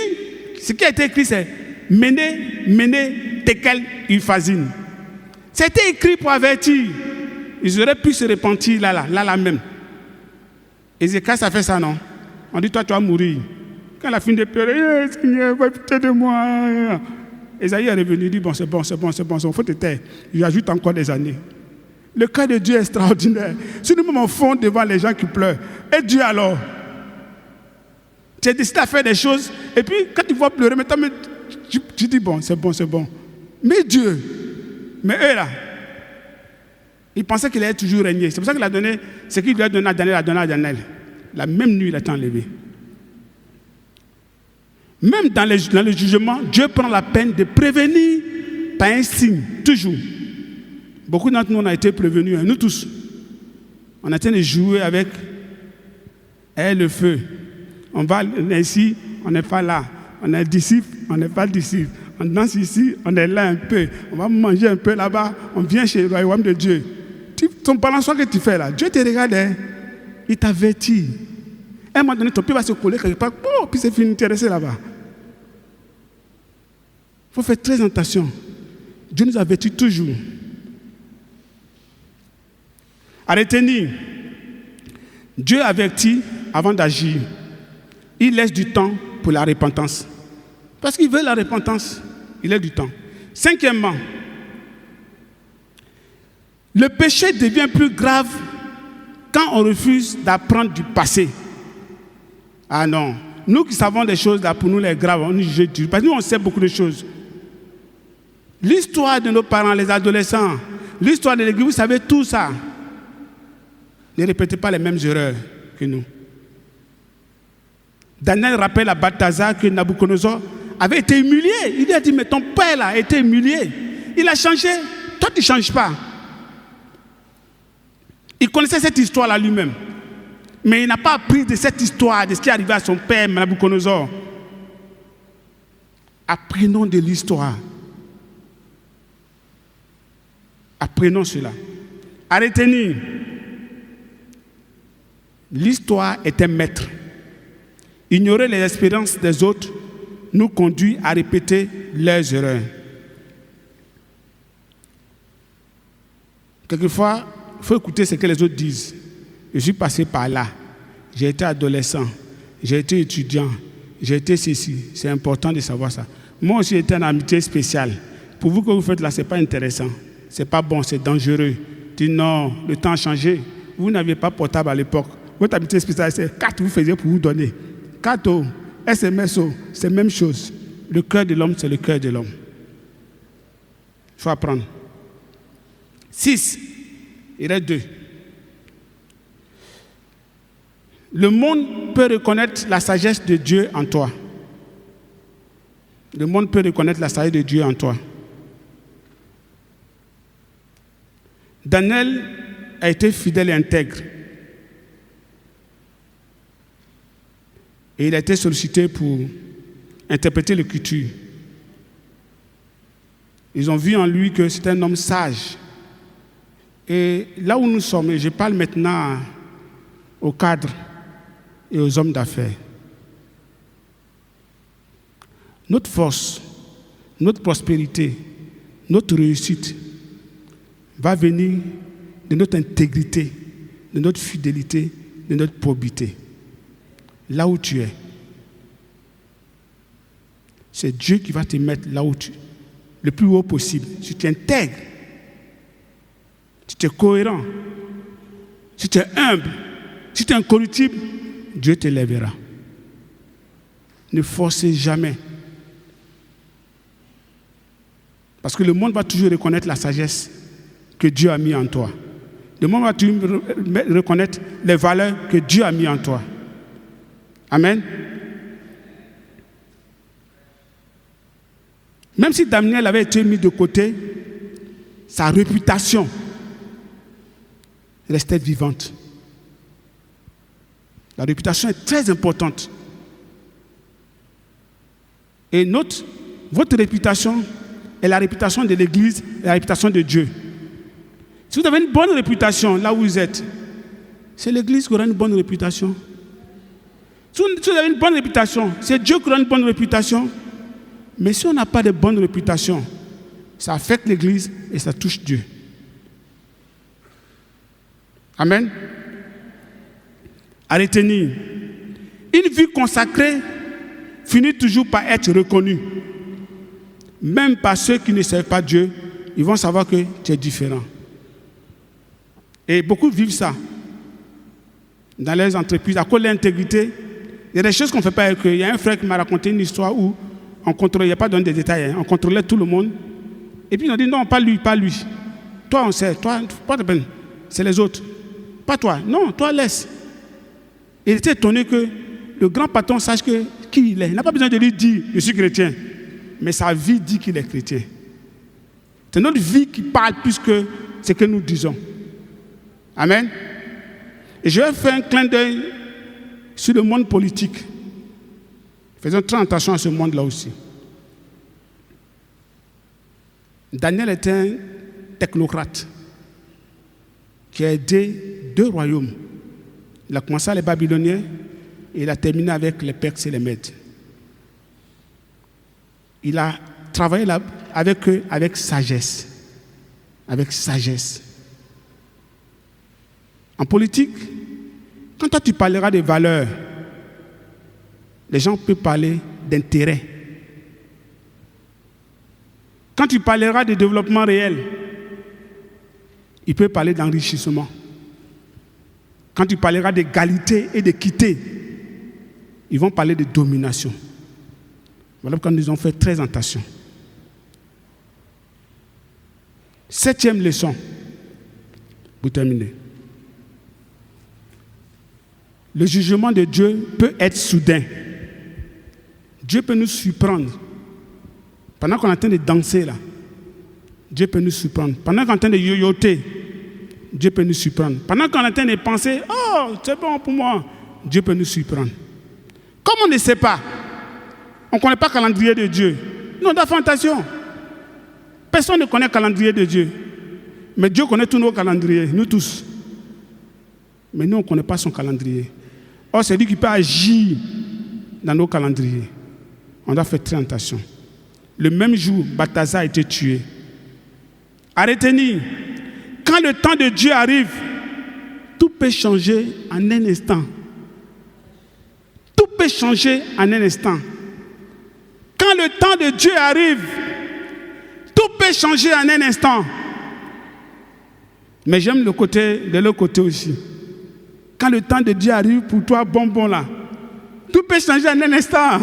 ce qui a été écrit, c'est Méné, Tekel, Uphazine. C'était écrit pour avertir. Ils auraient pu se repentir là même. Ézéchiel, ça fait ça, non? On dit, toi, tu vas mourir. Quand la fin de pleurer, Seigneur, va pitié de moi. Ésaïe est revenu, il dit, bon, c'est bon, il faut te taire. Il ajoute encore des années. Le cœur de Dieu est extraordinaire. Si nous me fond devant les gens qui pleurent, et Dieu alors? Tu as décidé à faire des choses, et puis quand tu vois pleurer, maintenant, tu dis, bon, c'est bon. Mais Dieu, mais eux là, ils pensaient qu'il allait toujours régner. C'est pour ça qu'il a donné ce qu'il lui a donné à Daniel. La même nuit, il a été enlevé. Même dans le jugement, Dieu prend la peine de prévenir par un signe, toujours. Beaucoup d'entre nous, on a été prévenus, nous tous. On a été de jouer avec le feu. On va ici, on n'est pas là. On est disciple, on n'est pas disciple. On danse ici, on est là un peu. On va manger un peu là-bas. On vient chez le royaume de Dieu. Ton balançoir que tu fais là, Dieu te regarde, il t'avertit. À un moment donné, ton pied va se coller quelque part, puis c'est fini, tu es resté là-bas. Il faut faire très attention. Dieu nous avertit toujours. À retenir, Dieu avertit avant d'agir. Il laisse du temps pour la repentance. Parce qu'il veut la repentance, il laisse du temps. Cinquièmement, le péché devient plus grave quand on refuse d'apprendre du passé. Ah non, nous qui savons des choses là, pour nous les graves, on nous juge Dieu. Parce que nous on sait beaucoup de choses. L'histoire de nos parents, les adolescents, l'histoire de l'église, vous savez tout ça. Ne répétez pas les mêmes erreurs que nous. Daniel rappelle à Balthazar que Nabuchodonosor avait été humilié. Il lui a dit, mais ton père là, a été humilié. Il a changé. Toi, tu ne changes pas. Il connaissait cette histoire-là lui-même. Mais il n'a pas appris de cette histoire, de ce qui est arrivé à son père, Nabuchodonosor. Apprenons de l'histoire. Apprenons cela. À retenir, l'histoire est un maître. Ignorer les expériences des autres nous conduit à répéter leurs erreurs. Quelquefois, il faut écouter ce que les autres disent. Je suis passé par là. J'ai été adolescent. J'ai été étudiant. J'ai été ceci. C'est important de savoir ça. Moi aussi, j'ai été en amitié spéciale. Pour vous que vous faites là, ce n'est pas intéressant. Ce n'est pas bon, c'est dangereux. Dis non, le temps a changé. Vous n'aviez pas portable à l'époque. Votre amitié spéciale, c'est 4 vous faisiez pour vous donner. 4 SMS, c'est la même chose. Le cœur de l'homme, c'est le cœur de l'homme. Il faut apprendre. 6. Il reste 2. Le monde peut reconnaître la sagesse de Dieu en toi. Le monde peut reconnaître la sagesse de Dieu en toi. Daniel a été fidèle et intègre. Et il a été sollicité pour interpréter l'Écriture. Ils ont vu en lui que c'était un homme sage. Et là où nous sommes, et je parle maintenant aux cadres et aux hommes d'affaires, notre force, notre prospérité, notre réussite va venir de notre intégrité, de notre fidélité, de notre probité. Là où tu es, c'est Dieu qui va te mettre là où tu es, le plus haut possible. Si tu es intègre, si tu es cohérent, si tu es humble, si tu es incorruptible, Dieu te lèvera. Ne forcez jamais. Parce que le monde va toujours reconnaître la sagesse que Dieu a mis en toi. Le monde va toujours reconnaître les valeurs que Dieu a mis en toi. Amen. Même si Daniel avait été mis de côté, sa réputation restait vivante. La réputation est très importante. Et votre réputation est la réputation de l'Église et la réputation de Dieu. Si vous avez une bonne réputation là où vous êtes, c'est l'Église qui aura une bonne réputation. Si vous avez une bonne réputation, c'est Dieu qui aura une bonne réputation. Mais si on n'a pas de bonne réputation, ça affecte l'Église et ça touche Dieu. Amen. À retenir, une vie consacrée finit toujours par être reconnue. Même par ceux qui ne savent pas Dieu, ils vont savoir que tu es différent. Et beaucoup vivent ça dans les entreprises. À cause de l'intégrité, il y a des choses qu'on ne fait pas avec eux. Il y a un frère qui m'a raconté une histoire où on contrôlait, il n'y a pas donné des détails, on contrôlait tout le monde. Et puis ils ont dit non, pas lui, pas lui. Toi, on sait, toi, pas de peine, c'est les autres. Pas toi, non, toi, laisse. Il était étonné que le grand patron sache que qui il est. Il n'a pas besoin de lui dire « je suis chrétien ». Mais sa vie dit qu'il est chrétien. C'est notre vie qui parle plus que ce que nous disons. Amen. Et je vais faire un clin d'œil sur le monde politique. Faisons très attention à ce monde-là aussi. Daniel était un technocrate qui a aidé 2 royaumes. Il a commencé avec les Babyloniens et il a terminé avec les Perses et les Mèdes. Il a travaillé avec eux avec sagesse. Avec sagesse. En politique, quand toi tu parleras de valeurs, les gens peuvent parler d'intérêt. Quand tu parleras de développement réel, ils peuvent parler d'enrichissement. Quand tu parleras d'égalité et d'équité, ils vont parler de domination. Voilà pourquoi nous devons faire très attention. 7e leçon, pour terminer. Le jugement de Dieu peut être soudain. Dieu peut nous surprendre. Pendant qu'on est en train de danser là, Dieu peut nous surprendre. Pendant qu'on est en train de yoyoter, Dieu peut nous surprendre. Pendant qu'on est en train de penser, oh, c'est bon pour moi, Dieu peut nous surprendre. Comme on ne sait pas, on ne connaît pas le calendrier de Dieu. Non, on doit faire attention. Personne ne connaît le calendrier de Dieu. Mais Dieu connaît tous nos calendriers, nous tous. Mais nous, on ne connaît pas son calendrier. Or, c'est lui qui peut agir dans nos calendriers. On doit faire très attention. Le même jour, Balthazar a été tué. Arrêtez-vous. Quand le temps de Dieu arrive, tout peut changer en un instant. Tout peut changer en un instant. Quand le temps de Dieu arrive, tout peut changer en un instant. Mais j'aime de l'autre côté aussi. Quand le temps de Dieu arrive pour toi, bonbon là, tout peut changer en un instant.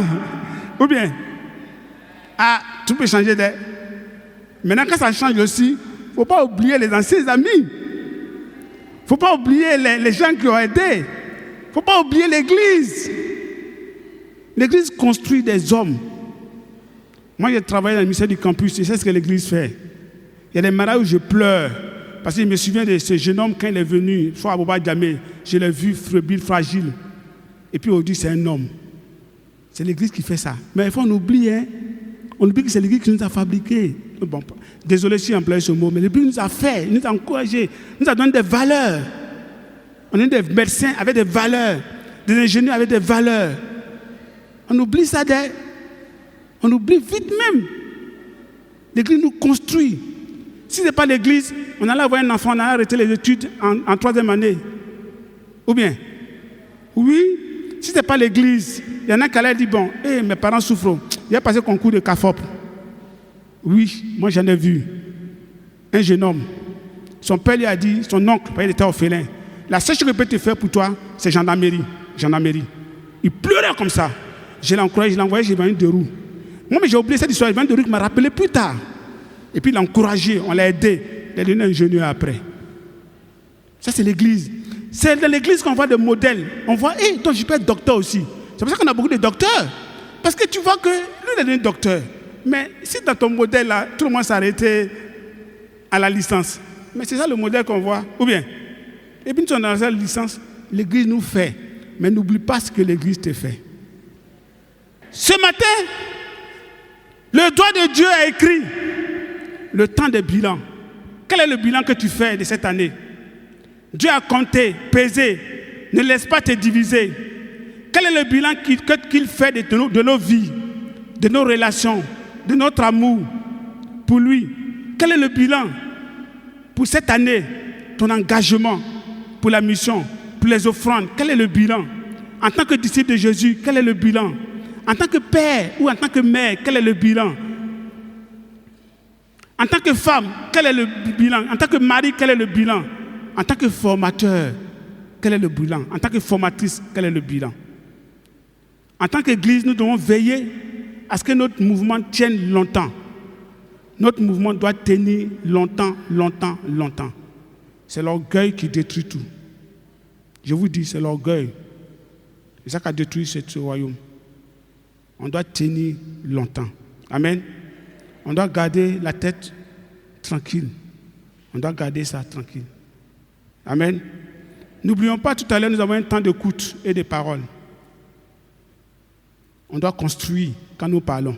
Ou bien, tout peut changer. Maintenant, quand ça change aussi, il ne faut pas oublier les anciens amis. Il ne faut pas oublier les gens qui ont aidé. Il ne faut pas oublier l'Église. L'Église construit des hommes. Moi, j'ai travaillé dans le ministère du campus, et c'est ce que l'Église fait. Il y a des mariages où je pleure. Parce que je me souviens de ce jeune homme, quand il est venu, soit à Boba Djamé, je l'ai vu fébrile, fragile. Et puis aujourd'hui, c'est un homme. C'est l'Église qui fait ça. Mais il faut on oublie, hein. On oublie que c'est l'Église qui nous a fabriqués. Bon, désolé si j'ai employé ce mot, mais l'Église nous a fait, nous a encouragés, nous a donné des valeurs. On est des médecins avec des valeurs, des ingénieurs avec des valeurs. On oublie ça, on oublie vite même. L'Église nous construit. Si ce n'est pas l'Église, on allait avoir un enfant, on allait arrêter les études en 3e année. Ou bien, oui, si ce n'est pas l'Église, il y en a qui allaient dire, bon, mes parents souffrent. Il a passé le concours de CAFOP. Oui, moi j'en ai vu. Un jeune homme. Son père lui a dit, son oncle, il était orphelin. La seule chose que peut te faire pour toi, c'est gendarmerie. Il pleurait comme ça. Je l'ai encouragé, je l'ai envoyé chez Van de Roux. Moi, mais j'ai oublié cette histoire. Van de Roux qui m'a rappelé plus tard. Et puis il l'a encouragé, on l'a aidé. Il est devenu ingénieur après. Ça, c'est l'Église. C'est dans l'Église qu'on voit des modèles. On voit, toi, je peux être docteur aussi. C'est pour ça qu'on a beaucoup de docteurs. Parce que tu vois que lui, il est devenu docteur. Mais si dans ton modèle, là, tout le monde s'est arrêté à la licence. Mais c'est ça le modèle qu'on voit. Ou bien, et puis nous sommes dans la licence, l'Église nous fait. Mais n'oublie pas ce que l'Église te fait. Ce matin, le doigt de Dieu a écrit le temps des bilans. Quel est le bilan que tu fais de cette année? Dieu a compté, pesé. Ne laisse pas te diviser. Quel est le bilan qu'il fait de nos vies, de nos relations, de notre amour pour lui? Quel est le bilan pour cette année, ton engagement pour la mission, pour les offrandes? Quel est le bilan? En tant que disciple de Jésus, quel est le bilan? En tant que père ou en tant que mère, quel est le bilan? En tant que femme, quel est le bilan? En tant que mari, quel est le bilan? En tant que formateur, quel est le bilan? En tant que formatrice, quel est le bilan? En tant qu'Église, nous devons veiller à ce que notre mouvement tienne longtemps. Notre mouvement doit tenir longtemps. C'est l'orgueil qui détruit tout. Je vous dis, c'est l'orgueil. C'est ça qui a détruit ce royaume. On doit tenir longtemps. Amen. On doit garder la tête tranquille. On doit garder ça tranquille. Amen. N'oublions pas, tout à l'heure, nous avons un temps d'écoute et de parole. On doit construire quand nous parlons,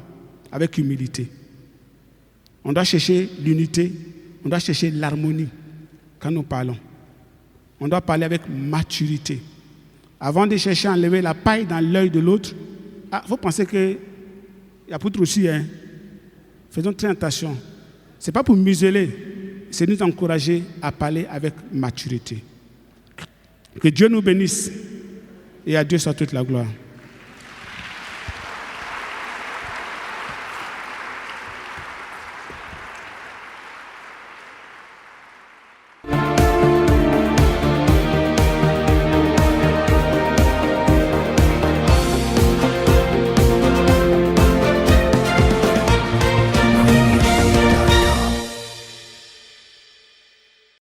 avec humilité. On doit chercher l'unité, on doit chercher l'harmonie quand nous parlons. On doit parler avec maturité. Avant de chercher à enlever la paille dans l'œil de l'autre, vous pensez qu'il y a pour aussi, hein? Faisons très attention. Ce n'est pas pour museler, c'est nous encourager à parler avec maturité. Que Dieu nous bénisse et à Dieu soit toute la gloire.